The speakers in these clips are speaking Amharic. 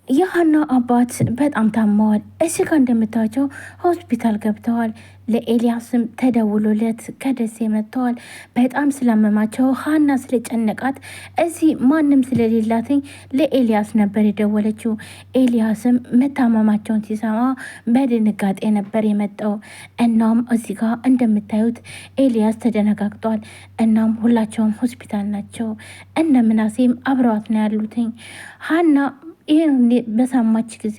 የሀና አባት በጣም ታመዋል። እዚህ ጋር እንደምታቸው ሆስፒታል ገብተዋል። ለኤልያስም ተደውሎለት ከደሴ መጥተዋል። በጣም ስላመማቸው ሀና ስለጨነቃት እዚህ ማንም ስለሌላትኝ ለኤልያስ ነበር የደወለችው። ኤልያስም መታመማቸውን ሲሰማ በድንጋጤ ነበር የመጣው። እናም እዚህ ጋር እንደምታዩት ኤልያስ ተደነጋግጧል። እናም ሁላቸውም ሆስፒታል ናቸው። እነ ምናሴም አብረዋት ነው ያሉትኝ። ሀና ይህን በሰማች ጊዜ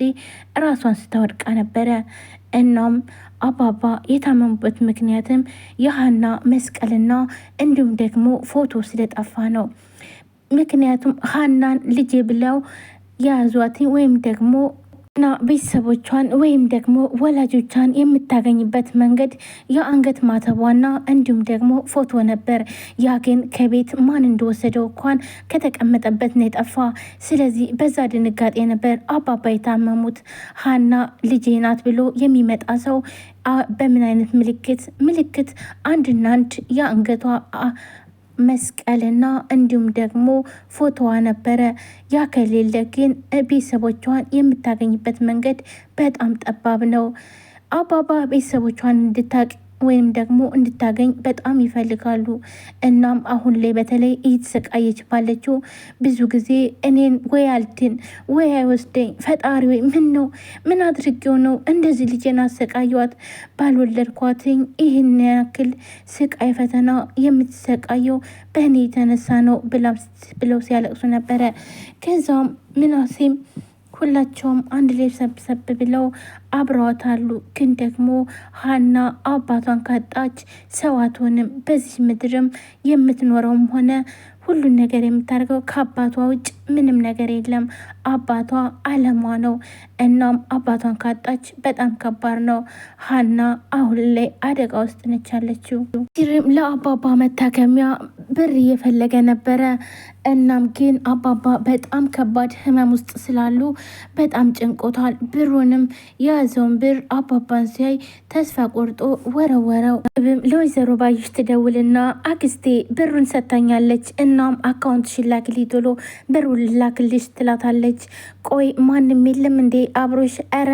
ራሷን ስታወድቃ ነበረ። እናም አባባ የታመሙበት ምክንያትም የሀና መስቀልና እንዲሁም ደግሞ ፎቶ ስለጠፋ ነው። ምክንያቱም ሀናን ልጄ ብለው የያዟት ወይም ደግሞ እና ቤተሰቦቿን ወይም ደግሞ ወላጆቿን የምታገኝበት መንገድ የአንገት ማተቧና እንዲሁም ደግሞ ፎቶ ነበር። ያ ግን ከቤት ማን እንደወሰደው እንኳን ከተቀመጠበት ነው የጠፋ። ስለዚህ በዛ ድንጋጤ ነበር አባባ የታመሙት። ሀና ልጄ ናት ብሎ የሚመጣ ሰው በምን አይነት ምልክት አንድና አንድ የአንገቷ መስቀልና እንዲሁም ደግሞ ፎቶዋ ነበረ። ያ ከሌለ ግን ቤተሰቦቿን የምታገኝበት መንገድ በጣም ጠባብ ነው። አባባ ቤተሰቦቿን እንድታቅ ወይም ደግሞ እንድታገኝ በጣም ይፈልጋሉ። እናም አሁን ላይ በተለይ እየተሰቃየች ባለችው ብዙ ጊዜ እኔን ወይ አልድን ወይ አይወስደኝ ፈጣሪ ወይ ምን አድርጌው ነው እንደዚህ ልጄን አሰቃየዋት? ባልወለድኳትኝ ይህን ያክል ስቃይ ፈተና የምትሰቃየው በእኔ የተነሳ ነው ብለው ሲያለቅሱ ነበረ። ከዛም ምናሴም ሁላቸውም አንድ ላይ ሰብሰብ ብለው አብረዋታሉ። ግን ደግሞ ሀና አባቷን ካጣች ሰው አትሆንም። በዚህ ምድርም የምትኖረውም ሆነ ሁሉን ነገር የምታደርገው ከአባቷ ውጭ ምንም ነገር የለም። አባቷ አለሟ ነው። እናም አባቷን ካጣች በጣም ከባድ ነው። ሀና አሁን ላይ አደጋ ውስጥ ነች ያለችው። ለአባባ መታከሚያ ብር እየፈለገ ነበረ። እናም ግን አባባ በጣም ከባድ ህመም ውስጥ ስላሉ በጣም ጭንቆታል። ብሩንም የያዘውን ብር አባባን ሲያይ ተስፋ ቆርጦ ወረወረው። ለወይዘሮ ባዩሽ ትደውልና አክስቴ ብሩን ሰጥታኛለች፣ እናም አካውንትሽን ላክልኝ ቶሎ ብሩን ላክልሽ ትላታለች። ቆይ ማንም የለም እንዴ አብሮሽ? ኧረ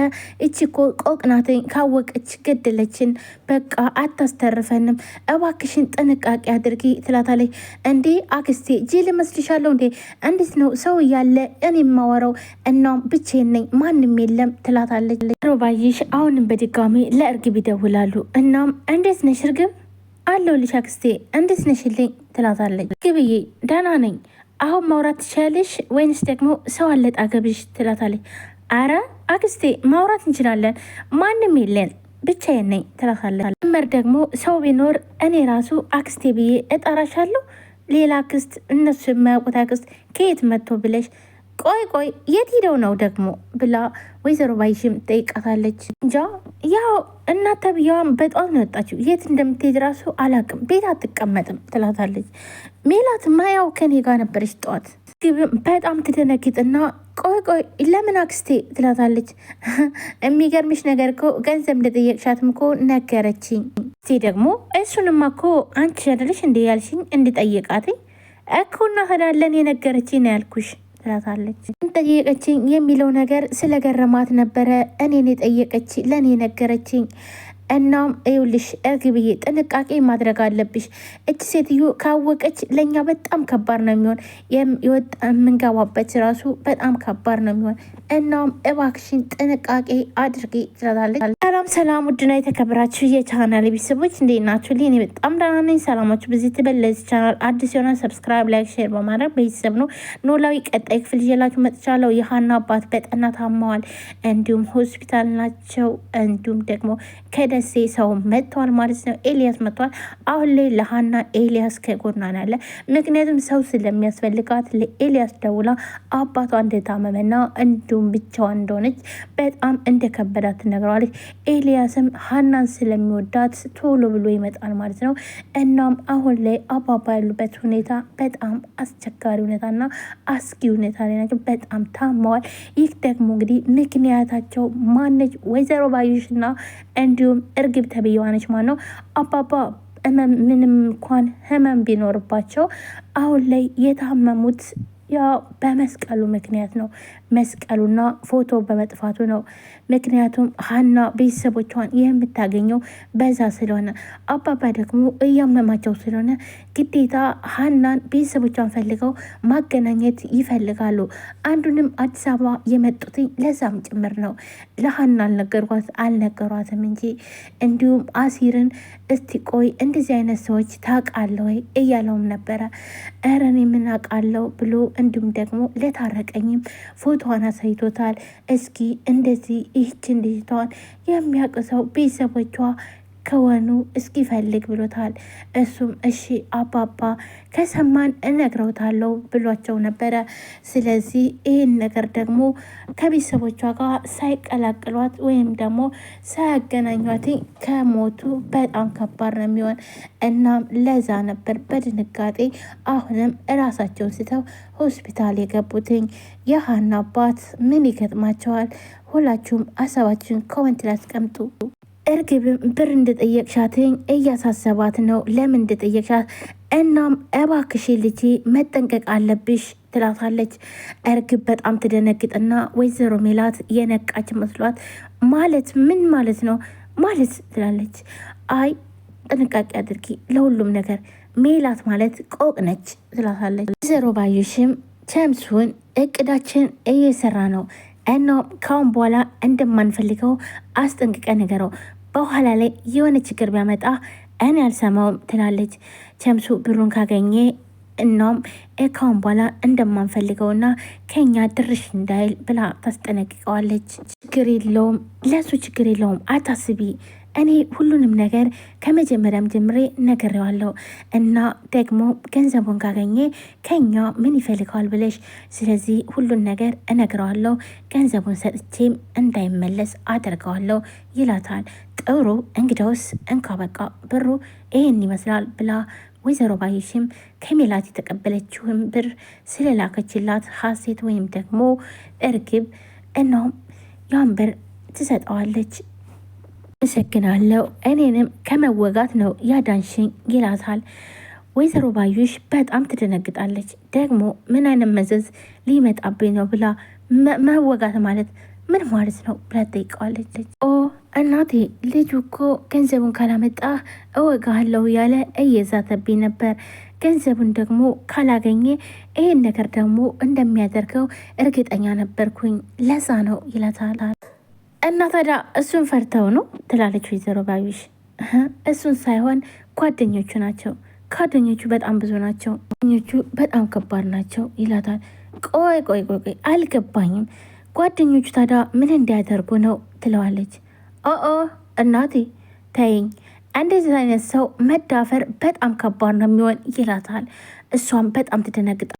እቺ እኮ ቆቅ ናትኝ፣ ካወቀች ገደለችን። በቃ አታስተርፈንም፣ እባክሽን ጥንቃቄ አድርጊ ትላታለች። እንዴ አክስቴ ጅል መስልሻለሁ እንዴ? እንዴት ነው ሰው እያለ እኔ የማወራው? እናም ብቻዬን ነኝ ማንም የለም ትላታለች። ሮባይሽ አሁንም በድጋሚ ለእርግብ ይደውላሉ። እናም እንዴት ነሽ እርግብ? አለሁልሽ አክስቴ እንዴት ነሽልኝ ትላታለች። እርግብዬ ደህና ነኝ፣ አሁን ማውራት ትችያለሽ ወይንስ ደግሞ ሰው አለ አጠገብሽ ትላታለች። አረ አክስቴ ማውራት እንችላለን፣ ማንም የለን ብቻዬን ነኝ ትላታለች። መር ደግሞ ሰው ቢኖር እኔ ራሱ አክስቴ ብዬ እጠራሻለሁ። ሌላ አክስት እነሱ የማያውቁት አክስት ከየት መጥቶ ብለሽ ቆይ የት ሄደው ነው ደግሞ ብላ ወይዘሮ ባይሽም ጠይቃታለች። እንጃ ያው እናት ተብያዋን በጠዋት ነው የወጣችው፣ የት እንደምትሄድ ራሱ አላቅም፣ ቤት አትቀመጥም ትላታለች። ሜላትማ ያው ከኔ ጋር ነበረች ጠዋት። ግብም በጣም ትደነግጥና ቆይ ለምን አክስቴ ትላታለች። የሚገርምሽ ነገር እኮ ገንዘብ እንደጠየቅሻትም እኮ ነገረችኝ። እስቴ ደግሞ እሱንማ እኮ አንቺ አይደለሽ እንዲ ያልሽኝ እንድጠይቃትኝ እኮ እና ሄዳለን የነገረችኝ ነው ያልኩሽ ትላታለች። ጠየቀችኝ የሚለው ነገር ስለገረማት ነበረ እኔን የጠየቀች ለእኔ ነገረችኝ። እናም ይኸውልሽ እርግብዬ ጥንቃቄ ማድረግ አለብሽ። እች ሴትዮ ካወቀች ለእኛ በጣም ከባድ ነው የሚሆን፣ የወጣ የምንገባበት ራሱ በጣም ከባድ ነው የሚሆን። እናም እባክሽን ጥንቃቄ አድርጌ ትላታለች። ሰላም ውድና የተከበራችሁ የቻናል ቤተሰቦች እንዴት ናችሁ? እኔ በጣም ደህና ነኝ። ሰላማችሁ በዚህ ትበል። ለዚህ ቻናል አዲስ የሆነ ሰብስክራይብ፣ ላይክ፣ ሼር በማድረግ ቤተሰብ ነው። ኖላዊ ቀጣይ ክፍል ይዤላችሁ መጥቻለሁ። የሀና አባት በጠና ታመዋል፣ እንዲሁም ሆስፒታል ናቸው። እንዲሁም ደግሞ ከደሴ ሰው መጥተዋል ማለት ነው። ኤልያስ መጥተዋል። አሁን ላይ ለሀና ኤልያስ ከጎኗ ያለ፣ ምክንያቱም ሰው ስለሚያስፈልጋት ለኤልያስ ደውላ አባቷ እንደታመመና እንዲሁም ብቻዋን እንደሆነች በጣም እንደከበዳት ትነግረዋለች። ኤልያስም ሀናን ስለሚወዳት ቶሎ ብሎ ይመጣል ማለት ነው። እናም አሁን ላይ አባባ ያሉበት ሁኔታ በጣም አስቸጋሪ ሁኔታና አስጊ ሁኔታ ላይ ናቸው። በጣም ታመዋል። ይህ ደግሞ እንግዲህ ምክንያታቸው ማነች? ወይዘሮ ባዩሽና እንዲሁም እርግብ ተብዬዋነች ማለት ነው። አባባ ምንም እንኳን ህመም ቢኖርባቸው አሁን ላይ የታመሙት ያው በመስቀሉ ምክንያት ነው። መስቀሉና ፎቶ በመጥፋቱ ነው። ምክንያቱም ሀና ቤተሰቦቿን የምታገኘው በዛ ስለሆነ አባባ ደግሞ እያመማቸው ስለሆነ ግዴታ ሀናን ቤተሰቦቿን ፈልገው ማገናኘት ይፈልጋሉ። አንዱንም አዲስ አበባ የመጡትኝ ለዛም ጭምር ነው። ለሀና አልነገሯትም እንጂ እንዲሁም አሲርን እስቲ ቆይ እንደዚህ አይነት ሰዎች ታውቃለህ ወይ እያለውም ነበረ። እረን የምናውቃለው ብሎ እንዲሁም ደግሞ ለታረቀኝም ፎቶዋን አሳይቶታል። እስኪ እንደዚህ ይህችን ልጅቷን የሚያውቅ ሰው ቤተሰቦቿ ከወኑ እስኪ ፈልግ ብሎታል። እሱም እሺ አባባ ከሰማን እነግረውታለሁ ብሏቸው ነበረ። ስለዚህ ይህን ነገር ደግሞ ከቤተሰቦቿ ጋር ሳይቀላቅሏት ወይም ደግሞ ሳያገናኟት ከሞቱ በጣም ከባድ ነው የሚሆን። እናም ለዛ ነበር በድንጋጤ አሁንም እራሳቸውን ስተው ሆስፒታል የገቡትኝ። የሀና አባት ምን ይገጥማቸዋል? ሁላችሁም ሀሳባችሁን ኮመንት ላይ አስቀምጡ። እርግብም ብር እንደጠየቅሻትኝ እያሳሰባት ነው። ለምን እንደጠየቅሻት እናም እባክሽ ልጄ መጠንቀቅ አለብሽ ትላታለች። እርግብ በጣም ትደነግጥና ወይዘሮ ሜላት የነቃች መስሏት ማለት ምን ማለት ነው ማለት ትላለች። አይ ጥንቃቄ አድርጊ ለሁሉም ነገር ሜላት ማለት ቆቅ ነች ትላታለች። ወይዘሮ ባዩሽም ቸምሱን እቅዳችን እየሰራ ነው እና ካሁን በኋላ እንደማንፈልገው አስጠንቅቀ ነገረው በኋላ ላይ የሆነ ችግር ቢያመጣ እኔ አልሰማውም ትላለች። ቸምሱ ብሩን ካገኘ እናም ካሁን በኋላ እንደማንፈልገውና ከኛ ድርሽ እንዳይል ብላ ታስጠነቅቀዋለች። ችግር የለውም ለሱ ችግር የለውም አታስቢ፣ እኔ ሁሉንም ነገር ከመጀመሪያም ጀምሬ ነግሬዋለሁ እና ደግሞ ገንዘቡን ካገኘ ከኛ ምን ይፈልገዋል ብለሽ፣ ስለዚህ ሁሉን ነገር እነግረዋለሁ፣ ገንዘቡን ሰጥቼም እንዳይመለስ አደርገዋለሁ ይላታል። ጥሩ እንግዳውስ እንካ በቃ ብሩ ይሄን ይመስላል ብላ ወይዘሮ ባዩሽም ከሜላት የተቀበለችውን ብር ስለላከችላት ሀሴት ወይም ደግሞ እርግብ እናም ያን ብር ትሰጠዋለች። አመሰግናለሁ እኔንም ከመወጋት ነው ያዳንሽኝ ይላታል። ወይዘሮ ባዩሽ በጣም ትደነግጣለች። ደግሞ ምን አይነት መዘዝ ሊመጣብኝ ነው ብላ መወጋት ማለት ምን ማለት ነው ብላ ጠይቀዋለች። ኦ እናቴ ልጁ እኮ ገንዘቡን ካላመጣ እወጋለሁ ያለ እየዛተብኝ ነበር። ገንዘቡን ደግሞ ካላገኘ ይሄን ነገር ደግሞ እንደሚያደርገው እርግጠኛ ነበርኩኝ፣ ለዛ ነው ይላታል። እና ታዲያ እሱን ፈርተው ነው ትላለች ወይዘሮ ባዩሽ። እሱን ሳይሆን ጓደኞቹ ናቸው፣ ጓደኞቹ በጣም ብዙ ናቸው፣ ጓደኞቹ በጣም ከባድ ናቸው ይላታል። ቆይ ቆይ ቆይ ቆይ አልገባኝም፣ ጓደኞቹ ታዲያ ምን እንዲያደርጉ ነው ትለዋለች። ኦ እናቴ ተይኝ፣ እንደዚህ አይነት ሰው መዳፈር በጣም ከባድ ነው የሚሆን ይላታል። እሷም በጣም ትደነግጣል።